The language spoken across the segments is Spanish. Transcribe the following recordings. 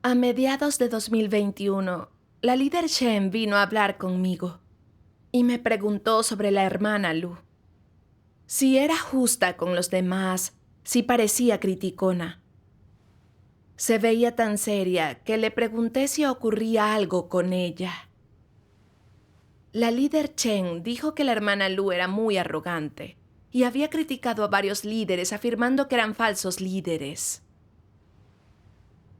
A mediados de 2021, la líder Shen vino a hablar conmigo y me preguntó sobre la hermana Lu. Si era justa con los demás, si parecía criticona. Se veía tan seria que le pregunté si ocurría algo con ella. La líder Chen dijo que la hermana Lu era muy arrogante y había criticado a varios líderes afirmando que eran falsos líderes.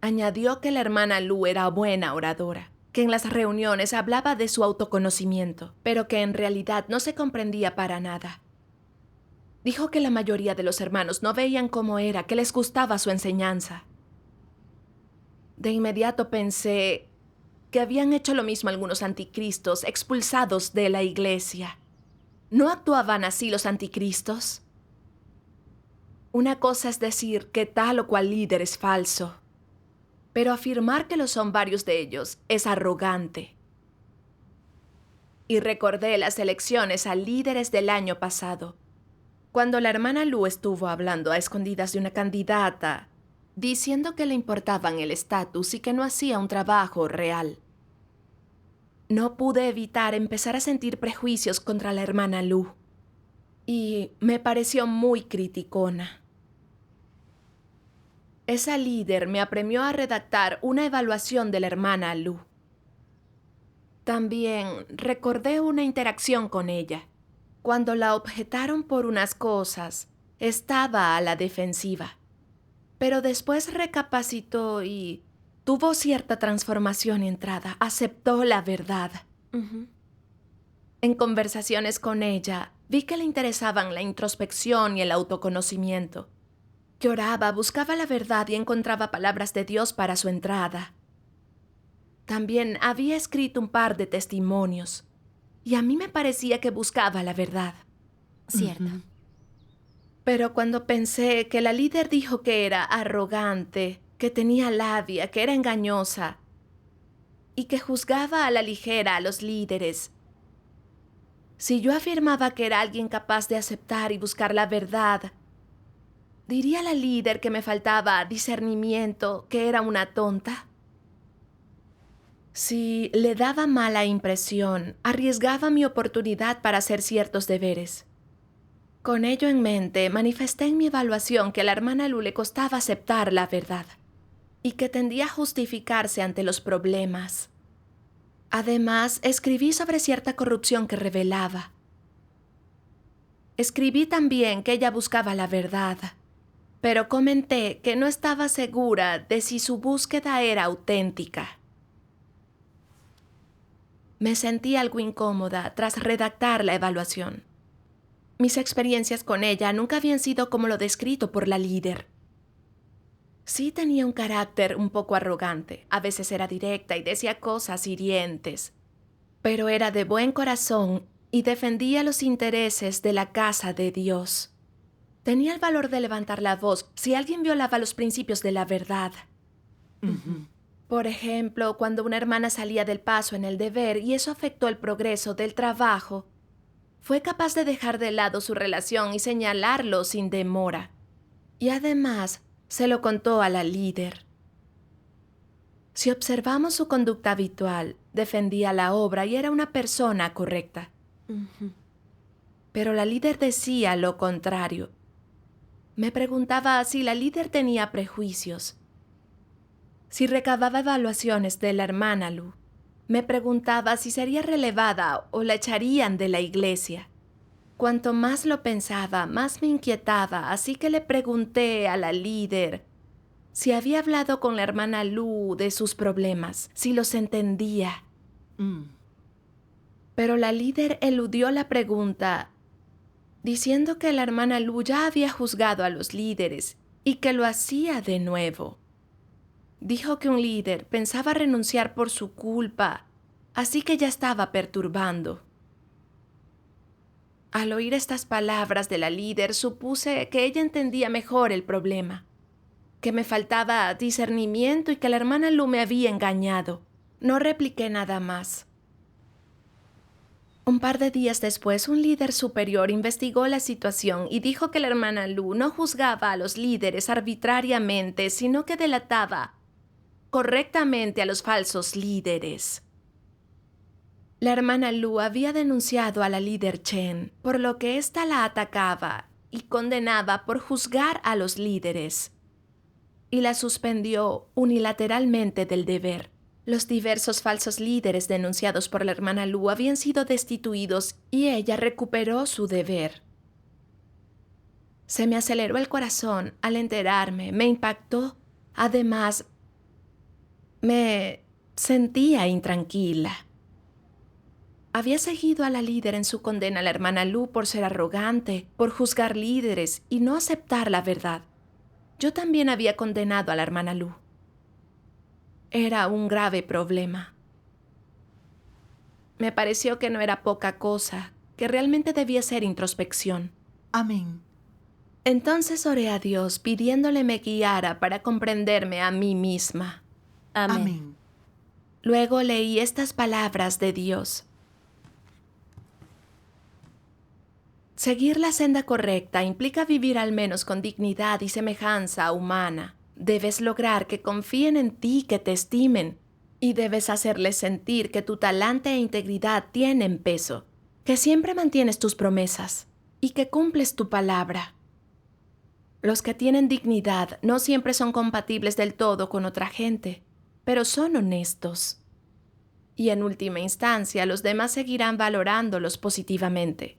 Añadió que la hermana Lu era buena oradora, que en las reuniones hablaba de su autoconocimiento, pero que en realidad no se comprendía para nada. Dijo que la mayoría de los hermanos no veían cómo era, que les gustaba su enseñanza. De inmediato pensé que habían hecho lo mismo algunos anticristos expulsados de la iglesia. ¿No actuaban así los anticristos? Una cosa es decir que tal o cual líder es falso, pero afirmar que lo son varios de ellos es arrogante. Y recordé las elecciones a líderes del año pasado, cuando la hermana Lu estuvo hablando a escondidas de una candidata, diciendo que le importaban el estatus y que no hacía un trabajo real. No pude evitar empezar a sentir prejuicios contra la hermana Lu, y me pareció muy criticona. Esa líder me apremió a redactar una evaluación de la hermana Lu. También recordé una interacción con ella. Cuando la objetaron por unas cosas, estaba a la defensiva. Pero después recapacitó y tuvo cierta transformación entrada. Aceptó la verdad. En conversaciones con ella, vi que le interesaban la introspección y el autoconocimiento. Lloraba, buscaba la verdad y encontraba palabras de Dios para su entrada. También había escrito un par de testimonios, y a mí me parecía que buscaba la verdad. Cierto. Pero cuando pensé que la líder dijo que era arrogante, que tenía labia, que era engañosa, y que juzgaba a la ligera a los líderes, si yo afirmaba que era alguien capaz de aceptar y buscar la verdad, ¿diría la líder que me faltaba discernimiento, que era una tonta? Si le daba mala impresión, arriesgaba mi oportunidad para hacer ciertos deberes. Con ello en mente, manifesté en mi evaluación que a la hermana Lu le costaba aceptar la verdad y que tendía a justificarse ante los problemas. Además, escribí sobre cierta corrupción que revelaba. Escribí también que ella buscaba la verdad, pero comenté que no estaba segura de si su búsqueda era auténtica. Me sentí algo incómoda tras redactar la evaluación. Mis experiencias con ella nunca habían sido como lo descrito por la líder. Sí tenía un carácter un poco arrogante, a veces era directa y decía cosas hirientes, pero era de buen corazón y defendía los intereses de la casa de Dios. Tenía el valor de levantar la voz si alguien violaba los principios de la verdad. Por ejemplo, cuando una hermana salía del paso en el deber y eso afectó el progreso del trabajo, fue capaz de dejar de lado su relación y señalarlo sin demora. Y además, se lo contó a la líder. Si observamos su conducta habitual, defendía la obra y era una persona correcta. Pero la líder decía lo contrario. Me preguntaba si la líder tenía prejuicios. Si recababa evaluaciones de la hermana Lu. Me preguntaba si sería relevada o la echarían de la iglesia. Cuanto más lo pensaba, más me inquietaba, así que le pregunté a la líder si había hablado con la hermana Lu de sus problemas, si los entendía. Pero la líder eludió la pregunta, diciendo que la hermana Lu ya había juzgado a los líderes y que lo hacía de nuevo. Dijo que un líder pensaba renunciar por su culpa, así que ya estaba perturbando. Al oír estas palabras de la líder, supuse que ella entendía mejor el problema, que me faltaba discernimiento y que la hermana Lu me había engañado. No repliqué nada más. Un par de días después, un líder superior investigó la situación y dijo que la hermana Lu no juzgaba a los líderes arbitrariamente, sino que delataba correctamente a los falsos líderes. La hermana Lu había denunciado a la líder Chen, por lo que ésta la atacaba y condenaba por juzgar a los líderes, y la suspendió unilateralmente del deber. Los diversos falsos líderes denunciados por la hermana Lu habían sido destituidos y ella recuperó su deber. Se me aceleró el corazón al enterarme, me impactó. Además, me sentía intranquila. Había seguido a la líder en su condena a la hermana Lu por ser arrogante, por juzgar líderes y no aceptar la verdad. Yo también había condenado a la hermana Lu. Era un grave problema. Me pareció que no era poca cosa, que realmente debía ser introspección. Amén. Entonces oré a Dios pidiéndole me guiara para comprenderme a mí misma. Amén. Luego leí estas palabras de Dios. Seguir la senda correcta implica vivir al menos con dignidad y semejanza humana. Debes lograr que confíen en ti, que te estimen, y debes hacerles sentir que tu talante e integridad tienen peso, que siempre mantienes tus promesas y que cumples tu palabra. Los que tienen dignidad no siempre son compatibles del todo con otra gente, pero son honestos. Y en última instancia, los demás seguirán valorándolos positivamente,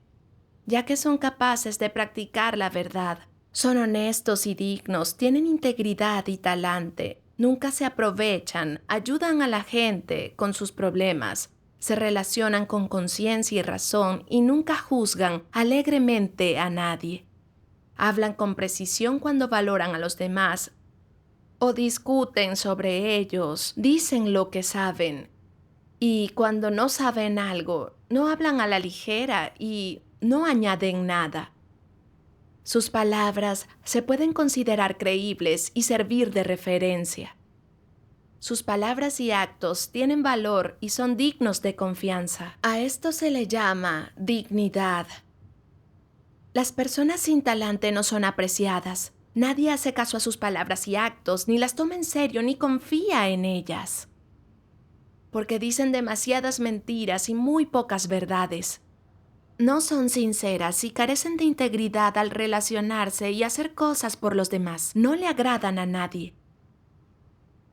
ya que son capaces de practicar la verdad. Son honestos y dignos, tienen integridad y talante, nunca se aprovechan, ayudan a la gente con sus problemas, se relacionan con conciencia y razón y nunca juzgan alegremente a nadie. Hablan con precisión cuando valoran a los demás o discuten sobre ellos, dicen lo que saben. Y cuando no saben algo, no hablan a la ligera y no añaden nada. Sus palabras se pueden considerar creíbles y servir de referencia. Sus palabras y actos tienen valor y son dignos de confianza. A esto se le llama dignidad. Las personas sin talante no son apreciadas. Nadie hace caso a sus palabras y actos, ni las toma en serio, ni confía en ellas. Porque dicen demasiadas mentiras y muy pocas verdades. No son sinceras y carecen de integridad al relacionarse y hacer cosas por los demás. No le agradan a nadie.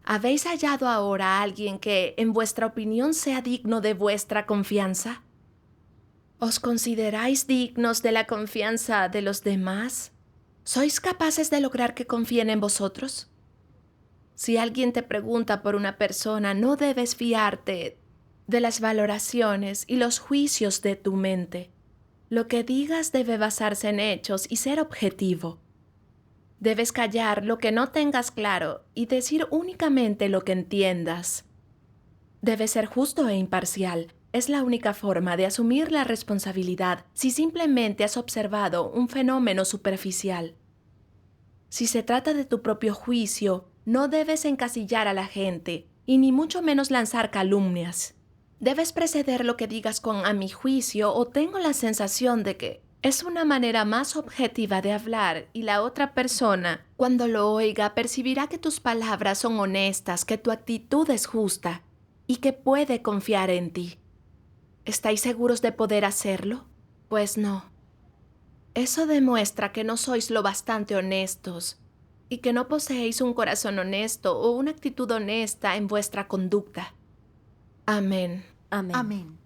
¿Habéis hallado ahora a alguien que, en vuestra opinión, sea digno de vuestra confianza? ¿Os consideráis dignos de la confianza de los demás? ¿Sois capaces de lograr que confíen en vosotros? Si alguien te pregunta por una persona, no debes fiarte de las valoraciones y los juicios de tu mente. Lo que digas debe basarse en hechos y ser objetivo. Debes callar lo que no tengas claro y decir únicamente lo que entiendas. Debes ser justo e imparcial. Es la única forma de asumir la responsabilidad si simplemente has observado un fenómeno superficial. Si se trata de tu propio juicio, no debes encasillar a la gente y ni mucho menos lanzar calumnias. Debes preceder lo que digas con "a mi juicio" o "tengo la sensación de que". Es una manera más objetiva de hablar y la otra persona, cuando lo oiga, percibirá que tus palabras son honestas, que tu actitud es justa y que puede confiar en ti. ¿Estáis seguros de poder hacerlo? Pues no. Eso demuestra que no sois lo bastante honestos y que no poseéis un corazón honesto o una actitud honesta en vuestra conducta. Amén. Amén. Amén.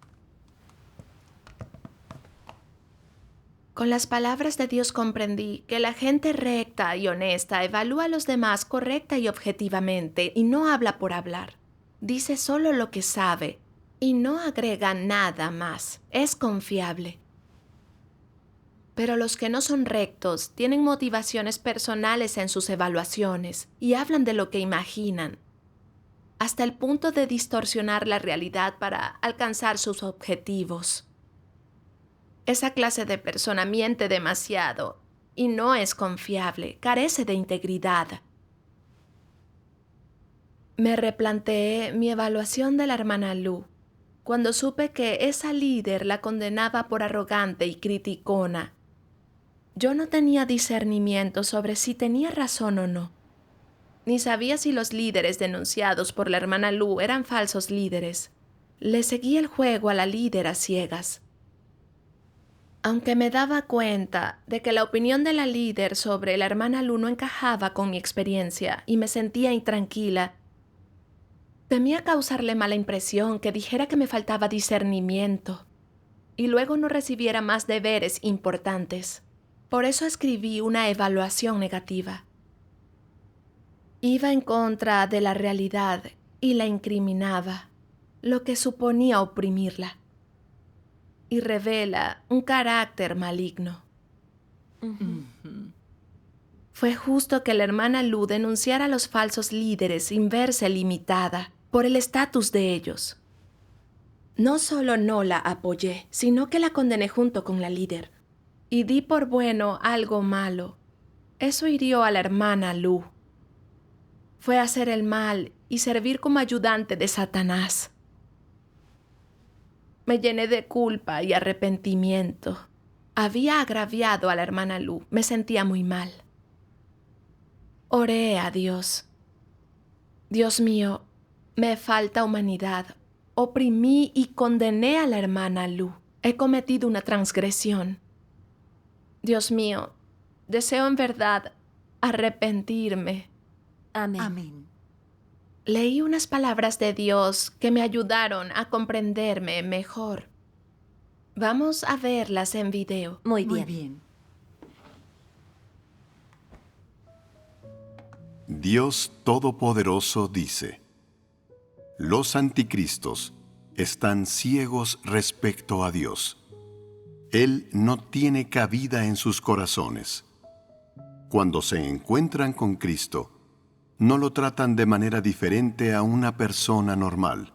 Con las palabras de Dios comprendí que la gente recta y honesta evalúa a los demás correcta y objetivamente y no habla por hablar. Dice solo lo que sabe y no agrega nada más. Es confiable. Pero los que no son rectos tienen motivaciones personales en sus evaluaciones y hablan de lo que imaginan, hasta el punto de distorsionar la realidad para alcanzar sus objetivos. Esa clase de persona miente demasiado y no es confiable, carece de integridad. Me replanteé mi evaluación de la hermana Lu cuando supe que esa líder la condenaba por arrogante y criticona. Yo no tenía discernimiento sobre si tenía razón o no. ni sabía si los líderes denunciados por la hermana Lu eran falsos líderes. Le seguí el juego a la líder a ciegas. Aunque me daba cuenta de que la opinión de la líder sobre la hermana Lu no encajaba con mi experiencia y me sentía intranquila, temía causarle mala impresión, que dijera que me faltaba discernimiento y luego no recibiera más deberes importantes. Por eso escribí una evaluación negativa. Iba en contra de la realidad y la incriminaba, lo que suponía oprimirla, y revela un carácter maligno. Fue justo que la hermana Lu denunciara a los falsos líderes sin verse limitada por el estatus de ellos. No solo no la apoyé, sino que la condené junto con la líder, y di por bueno algo malo. Eso hirió a la hermana Lu. Fue hacer el mal y servir como ayudante de Satanás. Me llené de culpa y arrepentimiento. Había agraviado a la hermana Lu. Me sentía muy mal. Oré a Dios. Dios mío, me falta humanidad. Oprimí y condené a la hermana Lu. He cometido una transgresión. Dios mío, deseo en verdad arrepentirme. Amén. Amén. Leí unas palabras de Dios que me ayudaron a comprenderme mejor. Vamos a verlas en video. Muy bien. Dios Todopoderoso dice: los anticristos están ciegos respecto a Dios. Él no tiene cabida en sus corazones. Cuando se encuentran con Cristo, no lo tratan de manera diferente a una persona normal.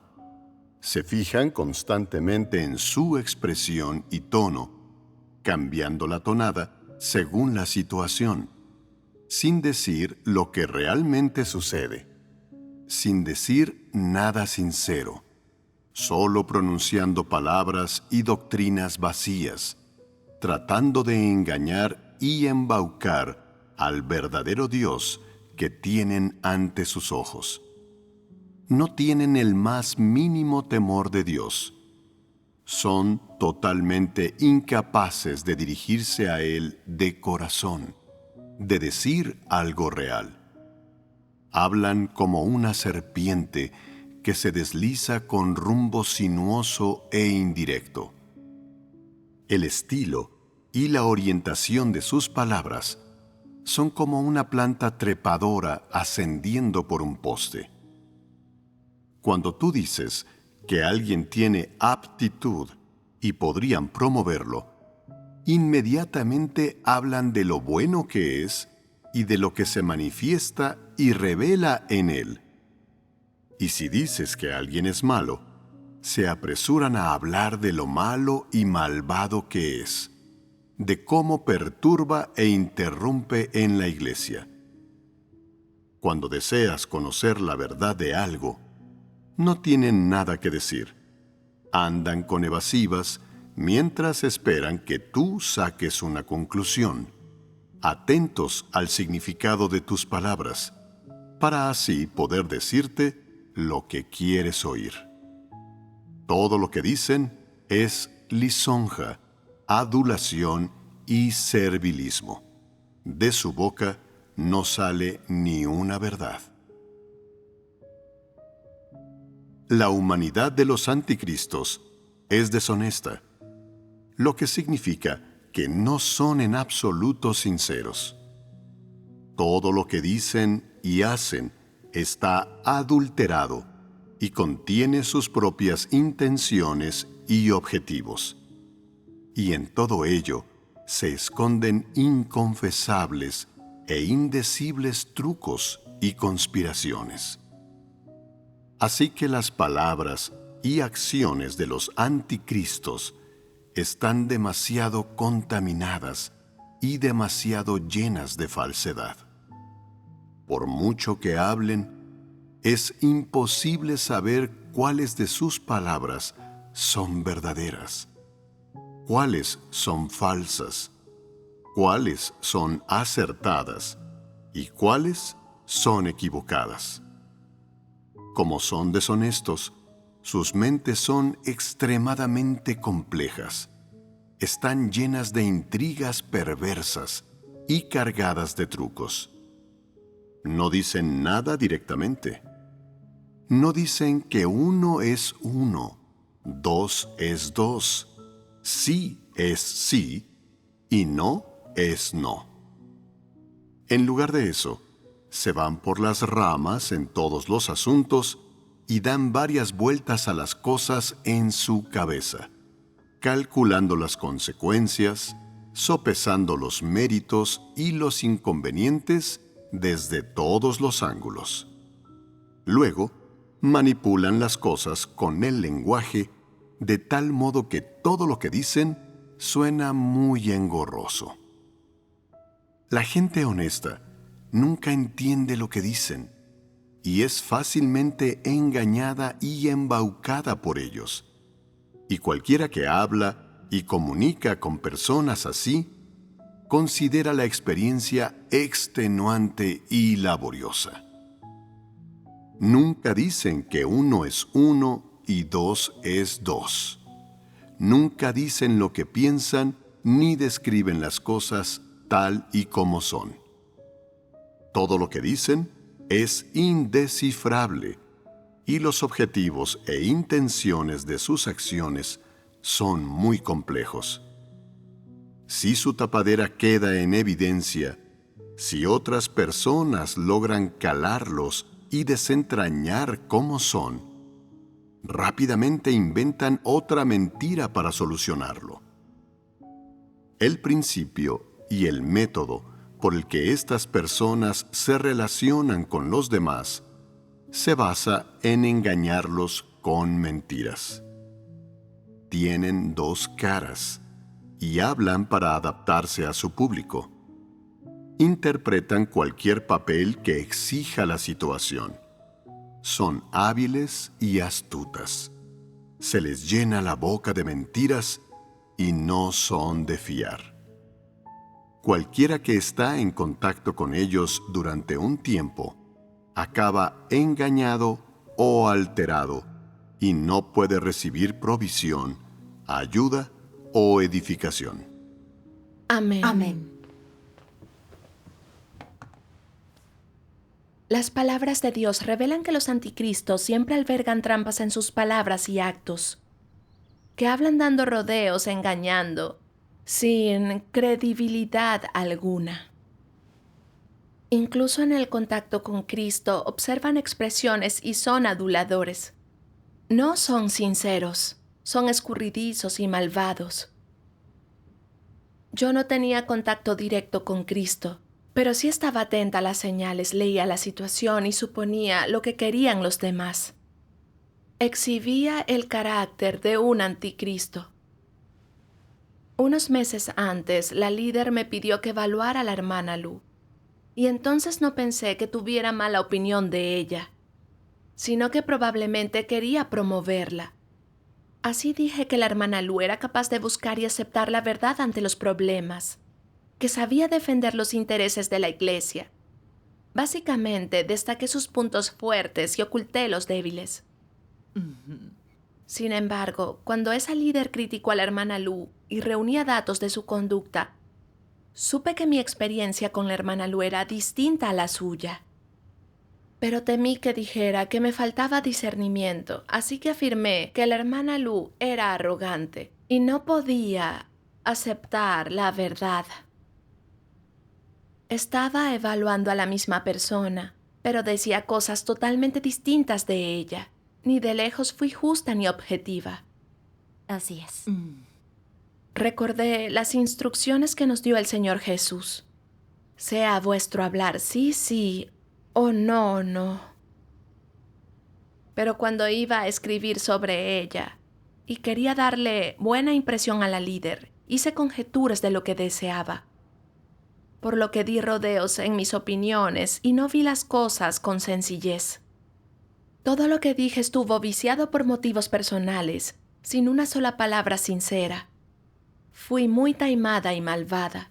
Se fijan constantemente en su expresión y tono, cambiando la tonada según la situación, sin decir lo que realmente sucede, sin decir nada sincero, solo pronunciando palabras y doctrinas vacías, tratando de engañar y embaucar al verdadero Dios que tienen ante sus ojos. No tienen el más mínimo temor de Dios. Son totalmente incapaces de dirigirse a Él de corazón, de decir algo real. Hablan como una serpiente que se desliza con rumbo sinuoso e indirecto. El estilo y la orientación de sus palabras son como una planta trepadora ascendiendo por un poste. Cuando tú dices que alguien tiene aptitud y podrían promoverlo, inmediatamente hablan de lo bueno que es y de lo que se manifiesta y revela en él. Y si dices que alguien es malo, se apresuran a hablar de lo malo y malvado que es, de cómo perturba e interrumpe en la iglesia. Cuando deseas conocer la verdad de algo, no tienen nada que decir. Andan con evasivas mientras esperan que tú saques una conclusión, atentos al significado de tus palabras, para así poder decirte lo que quieres oír. Todo lo que dicen es lisonja, adulación y servilismo. De su boca no sale ni una verdad. La humanidad de los anticristos es deshonesta, lo que significa que no son en absoluto sinceros. Todo lo que dicen y hacen está adulterado y contiene sus propias intenciones y objetivos. Y en todo ello se esconden inconfesables e indecibles trucos y conspiraciones. Así que las palabras y acciones de los anticristos están demasiado contaminadas y demasiado llenas de falsedad. Por mucho que hablen, es imposible saber cuáles de sus palabras son verdaderas, cuáles son falsas, cuáles son acertadas y cuáles son equivocadas. Como son deshonestos, sus mentes son extremadamente complejas. Están llenas de intrigas perversas y cargadas de trucos. No dicen nada directamente. No dicen que 1 es 1, 2 es 2, sí es sí y no es no. En lugar de eso, se van por las ramas en todos los asuntos y dan varias vueltas a las cosas en su cabeza, calculando las consecuencias, sopesando los méritos y los inconvenientes desde todos los ángulos. Luego, manipulan las cosas con el lenguaje de tal modo que todo lo que dicen suena muy engorroso. La gente honesta nunca entiende lo que dicen y es fácilmente engañada y embaucada por ellos. Y cualquiera que habla y comunica con personas así, considera la experiencia extenuante y laboriosa. Nunca dicen que 1 es 1 y 2 es 2. Nunca dicen lo que piensan ni describen las cosas tal y como son. Todo lo que dicen es indescifrable y los objetivos e intenciones de sus acciones son muy complejos. Si su tapadera queda en evidencia, si otras personas logran calarlos y desentrañar cómo son, rápidamente inventan otra mentira para solucionarlo. El principio y el método por el que estas personas se relacionan con los demás se basa en engañarlos con mentiras. Tienen 2 caras y hablan para adaptarse a su público. Interpretan cualquier papel que exija la situación. Son hábiles y astutas. Se les llena la boca de mentiras y no son de fiar. Cualquiera que está en contacto con ellos durante un tiempo acaba engañado o alterado y no puede recibir provisión, ayuda o edificación. Amén. Amén. Las palabras de Dios revelan que los anticristos siempre albergan trampas en sus palabras y actos, que hablan dando rodeos, engañando, sin credibilidad alguna. Incluso en el contacto con Cristo observan expresiones y son aduladores. No son sinceros, son escurridizos y malvados. Yo no tenía contacto directo con Cristo, pero sí estaba atenta a las señales, leía la situación y suponía lo que querían los demás. Exhibía el carácter de un anticristo. Unos meses antes, la líder me pidió que evaluara a la hermana Lu, y entonces no pensé que tuviera mala opinión de ella, sino que probablemente quería promoverla. Así dije que la hermana Lu era capaz de buscar y aceptar la verdad ante los problemas, que sabía defender los intereses de la iglesia. Básicamente, destaqué sus puntos fuertes y oculté los débiles. Sin embargo, cuando esa líder criticó a la hermana Lu y reunía datos de su conducta, supe que mi experiencia con la hermana Lu era distinta a la suya. Pero temí que dijera que me faltaba discernimiento, así que afirmé que la hermana Lu era arrogante y no podía aceptar la verdad. Estaba evaluando a la misma persona, pero decía cosas totalmente distintas de ella. Ni de lejos fui justa ni objetiva. Así es. Recordé las instrucciones que nos dio el Señor Jesús. Sea vuestro hablar sí, sí, o no, no. Pero cuando iba a escribir sobre ella y quería darle buena impresión a la líder, hice conjeturas de lo que deseaba. Por lo que di rodeos en mis opiniones y no vi las cosas con sencillez. Todo lo que dije estuvo viciado por motivos personales, sin una sola palabra sincera. Fui muy taimada y malvada.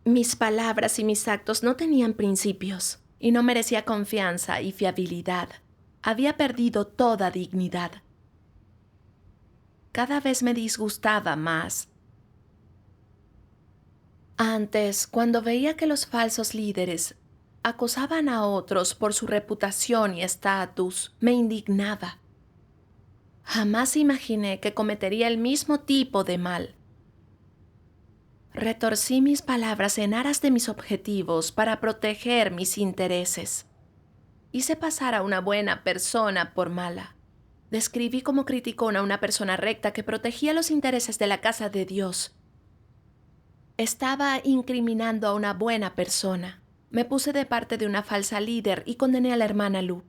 Mis palabras y mis actos no tenían principios, y no merecía confianza y fiabilidad. Había perdido toda dignidad. Cada vez me disgustaba más. Antes, cuando veía que los falsos líderes acosaban a otros por su reputación y estatus, me indignaba. Jamás imaginé que cometería el mismo tipo de mal. Retorcí mis palabras en aras de mis objetivos para proteger mis intereses. Hice pasar a una buena persona por mala. Describí como criticón a una persona recta que protegía los intereses de la casa de Dios. Estaba incriminando a una buena persona. Me puse de parte de una falsa líder y condené a la hermana Lu.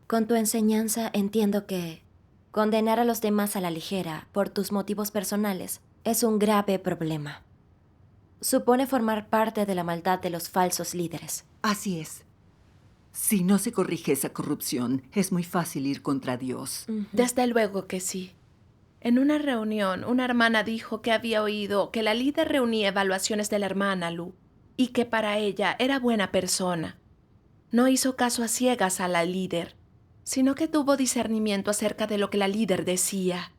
Con tu enseñanza entiendo que condenar a los demás a la ligera por tus motivos personales es un grave problema. Supone formar parte de la maldad de los falsos líderes. Así es. Si no se corrige esa corrupción, es muy fácil ir contra Dios. Desde luego que sí. En una reunión, una hermana dijo que había oído que la líder reunía evaluaciones de la hermana Lu y que para ella era buena persona. No hizo caso a ciegas a la líder, sino que tuvo discernimiento acerca de lo que la líder decía.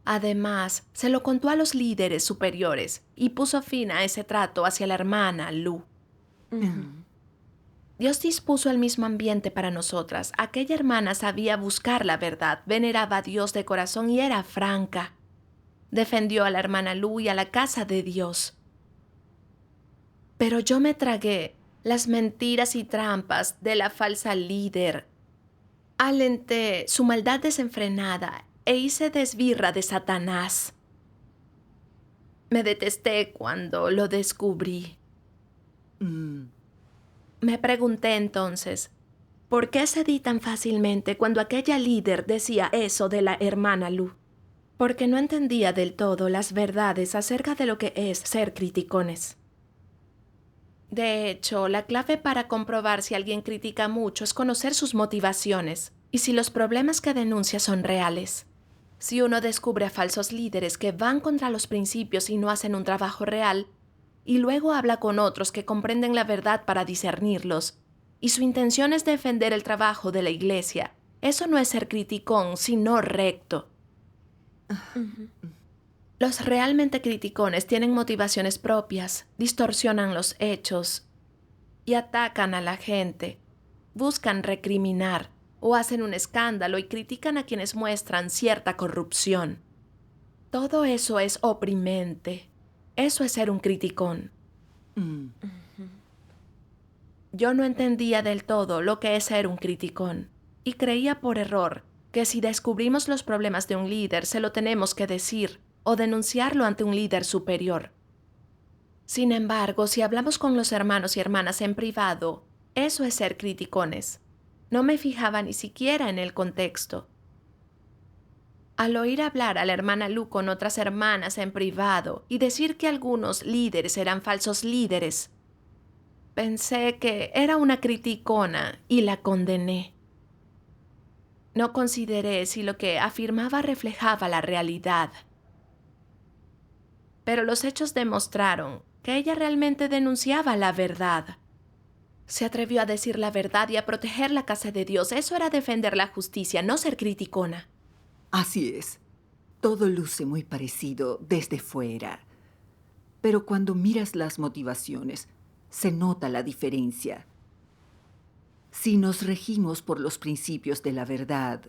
Además, se lo contó a los líderes superiores y puso fin a ese trato hacia la hermana Lu. Dios dispuso el mismo ambiente para nosotras. Aquella hermana sabía buscar la verdad, veneraba a Dios de corazón y era franca. Defendió a la hermana Lu y a la casa de Dios. Pero yo me tragué las mentiras y trampas de la falsa líder. Alenté su maldad desenfrenada e hice desbirra de Satanás. Me detesté cuando lo descubrí. Me pregunté entonces, ¿por qué cedí tan fácilmente cuando aquella líder decía eso de la hermana Lu? Porque no entendía del todo las verdades acerca de lo que es ser criticones. De hecho, la clave para comprobar si alguien critica mucho es conocer sus motivaciones y si los problemas que denuncia son reales. Si uno descubre a falsos líderes que van contra los principios y no hacen un trabajo real, y luego habla con otros que comprenden la verdad para discernirlos, y su intención es defender el trabajo de la iglesia, eso no es ser criticón, sino recto. Los realmente criticones tienen motivaciones propias, distorsionan los hechos y atacan a la gente, buscan recriminar o hacen un escándalo y critican a quienes muestran cierta corrupción. Todo eso es oprimente. Eso es ser un criticón. Yo no entendía del todo lo que es ser un criticón y creía por error que si descubrimos los problemas de un líder se lo tenemos que decir o denunciarlo ante un líder superior. Sin embargo, si hablamos con los hermanos y hermanas en privado, eso es ser criticones. No me fijaba ni siquiera en el contexto. Al oír hablar a la hermana Lu con otras hermanas en privado y decir que algunos líderes eran falsos líderes, pensé que era una criticona y la condené. No consideré si lo que afirmaba reflejaba la realidad. Pero los hechos demostraron que ella realmente denunciaba la verdad. Se atrevió a decir la verdad y a proteger la casa de Dios. Eso era defender la justicia, no ser criticona. Así es. Todo luce muy parecido desde fuera. Pero cuando miras las motivaciones, se nota la diferencia. Si nos regimos por los principios de la verdad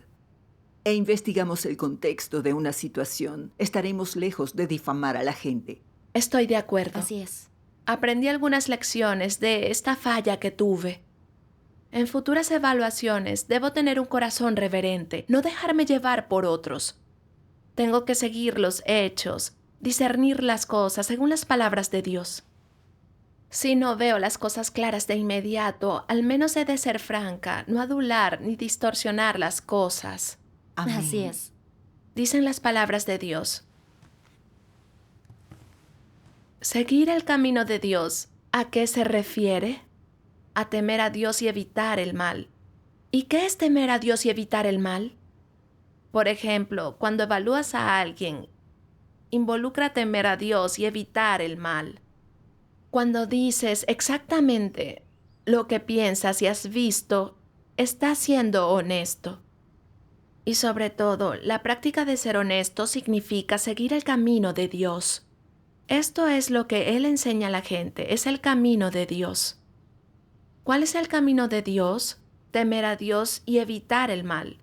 e investigamos el contexto de una situación, estaremos lejos de difamar a la gente. Estoy de acuerdo. Así es. Aprendí algunas lecciones de esta falla que tuve. En futuras evaluaciones debo tener un corazón reverente, no dejarme llevar por otros. Tengo que seguir los hechos, discernir las cosas según las palabras de Dios. Si no veo las cosas claras de inmediato, al menos he de ser franca, no adular ni distorsionar las cosas. Amén. Así es. Dicen las palabras de Dios. Seguir el camino de Dios, ¿a qué se refiere? A temer a Dios y evitar el mal. ¿Y qué es temer a Dios y evitar el mal? Por ejemplo, cuando evalúas a alguien, involucra temer a Dios y evitar el mal. Cuando dices exactamente lo que piensas y has visto, estás siendo honesto. Y sobre todo, la práctica de ser honesto significa seguir el camino de Dios. Esto es lo que Él enseña a la gente, es el camino de Dios. ¿Cuál es el camino de Dios? Temer a Dios y evitar el mal.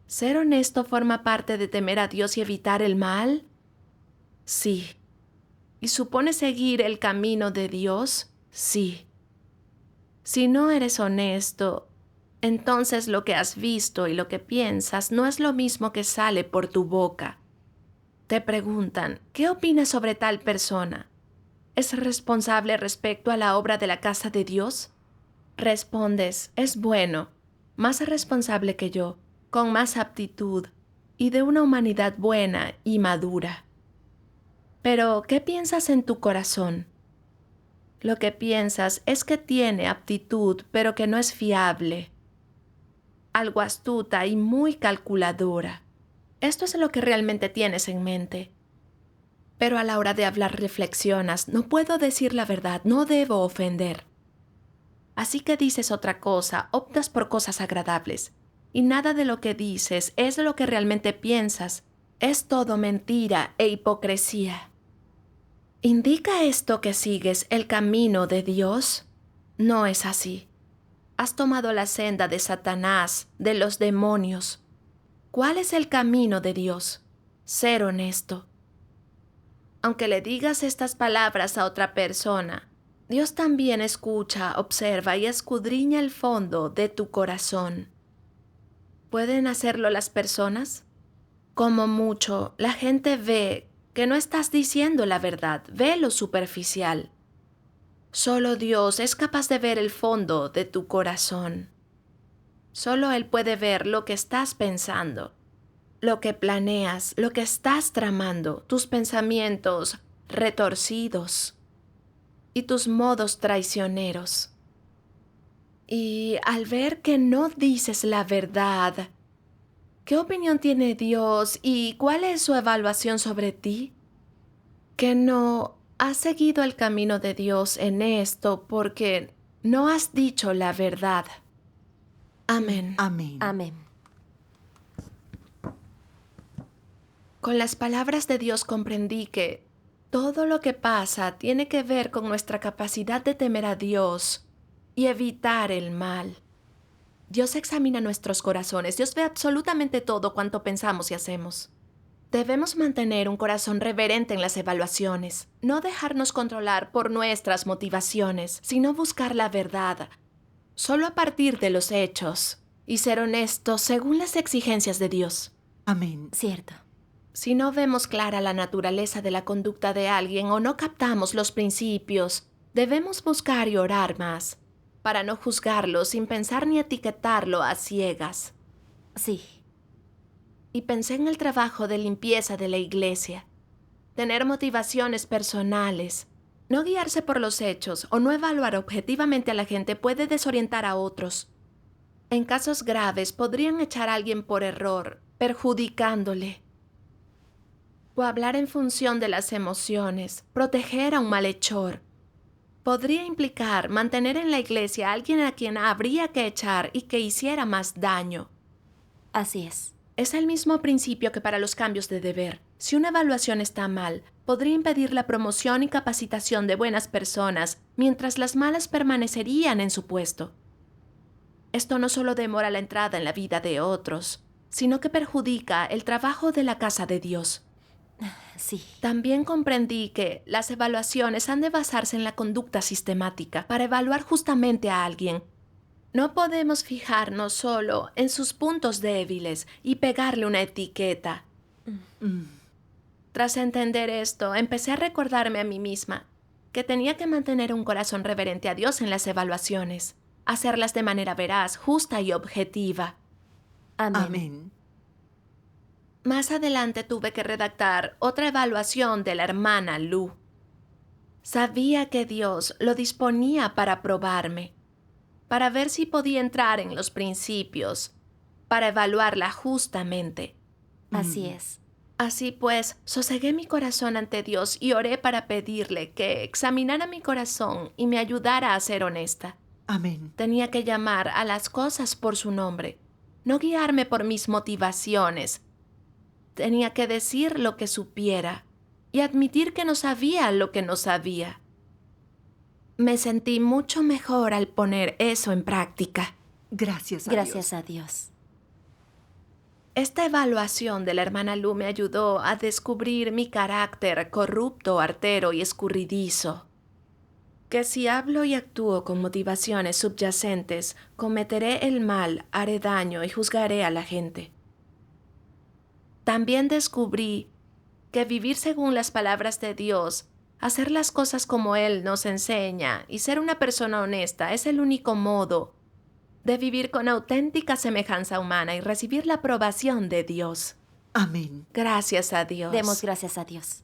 ¿Ser honesto forma parte de temer a Dios y evitar el mal? Sí. ¿Y supone seguir el camino de Dios? Sí. Si no eres honesto, entonces lo que has visto y lo que piensas no es lo mismo que sale por tu boca. Te preguntan, ¿qué opinas sobre tal persona? ¿Es responsable respecto a la obra de la casa de Dios? Respondes, es bueno, más responsable que yo, con más aptitud y de una humanidad buena y madura. Pero, ¿qué piensas en tu corazón? Lo que piensas es que tiene aptitud, pero que no es fiable. Algo astuta y muy calculadora. Esto es lo que realmente tienes en mente. Pero a la hora de hablar reflexionas, no puedo decir la verdad, no debo ofender. Así que dices otra cosa, optas por cosas agradables. Y nada de lo que dices es lo que realmente piensas. Es todo mentira e hipocresía. ¿Indica esto que sigues el camino de Dios? No es así. Has tomado la senda de Satanás, de los demonios. ¿Cuál es el camino de Dios? Ser honesto. Aunque le digas estas palabras a otra persona, Dios también escucha, observa y escudriña el fondo de tu corazón. ¿Pueden hacerlo las personas? Como mucho, la gente ve que no estás diciendo la verdad, ve lo superficial. Solo Dios es capaz de ver el fondo de tu corazón. Solo Él puede ver lo que estás pensando, lo que planeas, lo que estás tramando, tus pensamientos retorcidos y tus modos traicioneros. Y al ver que no dices la verdad, ¿qué opinión tiene Dios y cuál es su evaluación sobre ti? Que no has seguido el camino de Dios en esto porque no has dicho la verdad. Amén. Amén. Amén. Con las palabras de Dios comprendí que todo lo que pasa tiene que ver con nuestra capacidad de temer a Dios y evitar el mal. Dios examina nuestros corazones. Dios ve absolutamente todo cuanto pensamos y hacemos. Debemos mantener un corazón reverente en las evaluaciones, no dejarnos controlar por nuestras motivaciones, sino buscar la verdad, solo a partir de los hechos, y ser honestos según las exigencias de Dios. Amén. Cierto. Si no vemos clara la naturaleza de la conducta de alguien o no captamos los principios, debemos buscar y orar más, para no juzgarlo sin pensar ni etiquetarlo a ciegas. Sí. Y pensé en el trabajo de limpieza de la iglesia. Tener motivaciones personales, no guiarse por los hechos o no evaluar objetivamente a la gente puede desorientar a otros. En casos graves podrían echar a alguien por error, perjudicándole. O hablar en función de las emociones, proteger a un malhechor. Podría implicar mantener en la iglesia a alguien a quien habría que echar y que hiciera más daño. Así es. Es el mismo principio que para los cambios de deber. Si una evaluación está mal, podría impedir la promoción y capacitación de buenas personas, mientras las malas permanecerían en su puesto. Esto no solo demora la entrada en la vida de otros, sino que perjudica el trabajo de la casa de Dios. Sí. También comprendí que las evaluaciones han de basarse en la conducta sistemática para evaluar justamente a alguien. No podemos fijarnos solo en sus puntos débiles y pegarle una etiqueta. Tras entender esto, empecé a recordarme a mí misma que tenía que mantener un corazón reverente a Dios en las evaluaciones, hacerlas de manera veraz, justa y objetiva. Amén. Amén. Más adelante tuve que redactar otra evaluación de la hermana Lu. Sabía que Dios lo disponía para probarme, para ver si podía entrar en los principios, para evaluarla justamente. Así es. Así pues, sosegué mi corazón ante Dios y oré para pedirle que examinara mi corazón y me ayudara a ser honesta. Amén. Tenía que llamar a las cosas por su nombre, no guiarme por mis motivaciones. Tenía que decir lo que supiera y admitir que no sabía lo que no sabía. Me sentí mucho mejor al poner eso en práctica. Gracias a Gracias Dios. a Dios. Esta evaluación de la hermana Lu me ayudó a descubrir mi carácter corrupto, artero y escurridizo. Que si hablo y actúo con motivaciones subyacentes, cometeré el mal, haré daño y juzgaré a la gente. También descubrí que vivir según las palabras de Dios, hacer las cosas como Él nos enseña y ser una persona honesta es el único modo de vivir con auténtica semejanza humana y recibir la aprobación de Dios. Amén. Gracias a Dios. Demos gracias a Dios.